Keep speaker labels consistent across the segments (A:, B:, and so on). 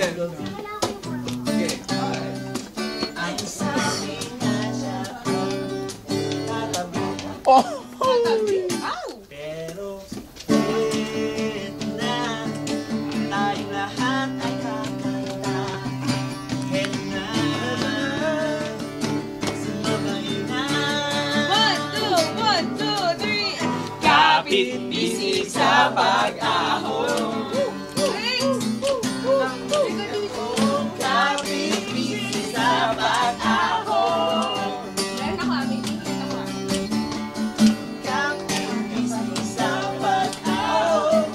A: yan. Okay.
B: Oh!
C: Pero eto na, tayong lahat ay kakanta. Eto na, sumabay na.
D: 1, 2, 1, 2, 3.
C: Kapit-bisig sa pag-ahon. Kapit-bisig sa pag-ahon. Kapit-bisig sa pag-ahon.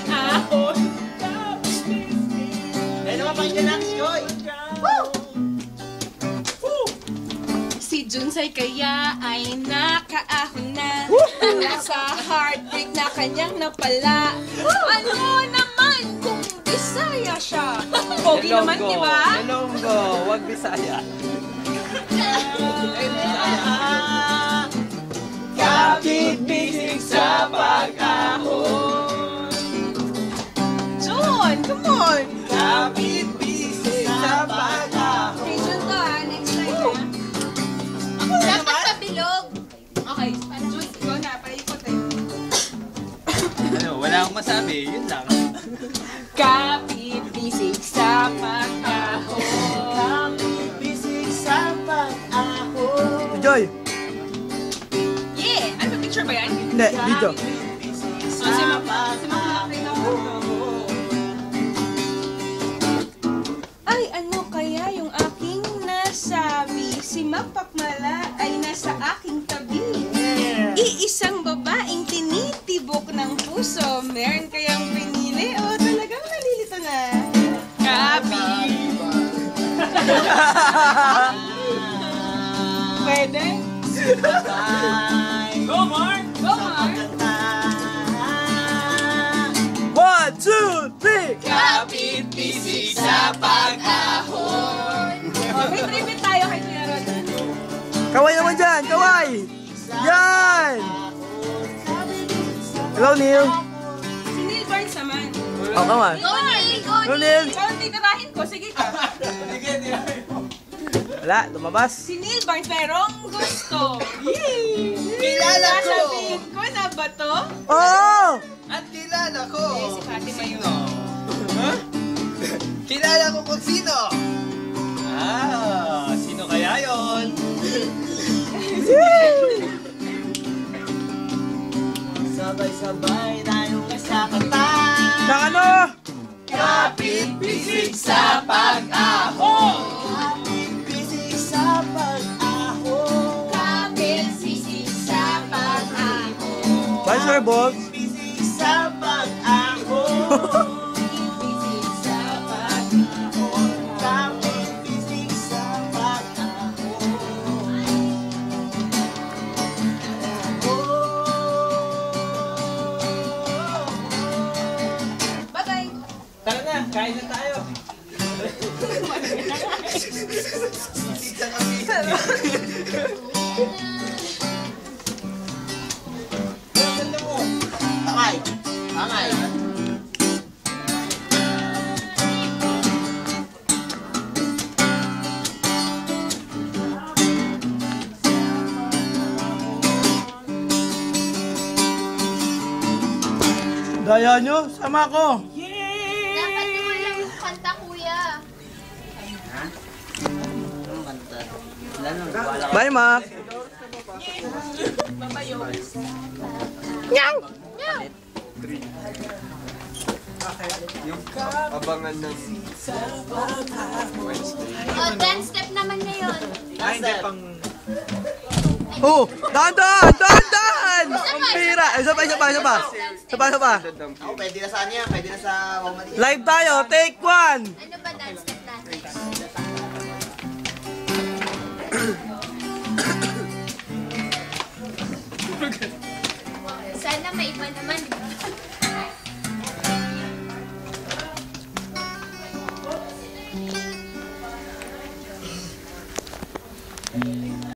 C: Ahon. Kapit-bisig. Dahil naman pakinggan natin, Joy.
D: Si Junsay kaya ay nakaahon na. Nasa heartbreak na kanyang napala. Ano naman kung Bisaya siya? Pogi naman, di ba?
B: Ilonggo, wag Bisaya.
C: Kapit-bisig sa pag-ahon.
D: John, come on!
C: Kapit-bisig sa pag-ahon.
D: Hey, John to next time ha. Dapat pabilog. Okay, Jun, ikaw na, paikot eh.
B: Ano, wala akong masabi, yun lang.
D: Kapit-bisig sa pag-ahon.
C: Kapit-bisig sa pag-ahon.
B: Joy!
D: Yeah! Ano ba, picture ba yan?
B: Hindi, video.
C: Kapit-bisig
D: Oh,
C: sa
D: si Ma'am
C: pag-ahon.
D: Ay, ano kaya yung aking nasabi? Si Mapakmala ay nasa aking tabi. Iisang babaeng tinitibok ng puso. Meron kayang pinili? O talagang nalilito na. Kapit! Pwede?
C: Go, Mark!
D: Go, Mark!
B: 1, 2, 3!
C: Kapit-bisig sa pag-ahon.
D: O, may tribute tayo kay Kuya Rod.
B: Kaway naman dyan, kaway! Yan! Hello, Neil.
D: Si Neil Barnes naman.
B: Oh, come on.
D: Go, Neil!
B: Hello, Neil.
D: Ikaw ang titirahin ko. Sige ka.
B: Wala, lumabas.
D: Si Neil Barnes merong gusto.
C: Kilala ko!
D: Sasabihin ko na ba to?
B: Oh!
C: At kilala ko!
D: Eh, si Fatima yun.
C: Huh? Kilala ko kung sino! Ah, sino kaya yon? Sabay-sabay tayong kasakata.
B: Nang ano?
C: Kapit-bisig sa pag-ahon. Kapit-bisig sa pag-ahon.
D: Kapit-bisig sa pag-ahon.
B: What's your balls?
C: Kapit-bisig sa pag-ahon.
D: Kapit-bisig sa pag-ahon.
C: Kapit-bisig sa pag-ahon.
D: Bye-bye.
C: Tara na, kain na tayo. Sisig na kami. Ganda mo. Tangay. Tangay.
B: Daya nyo, sama ko.
E: Dapat yung lang kanta, kuya.
B: Bye, Mac. Nyang!
A: Abangan ng Wednesday.
E: O, dance step naman ngayon.
C: Ay, hindi pang...
B: Oh! Dahan-dahan! Dahan-dahan! Ang pira! Isa pa, isa pa, isa pa. Isa pa, isa pa.
C: Ako, pwede na sa niya. Pwede na sa Wamali.
B: Live tayo, take one!
E: Ano ba dance step natin? Sana may iba naman.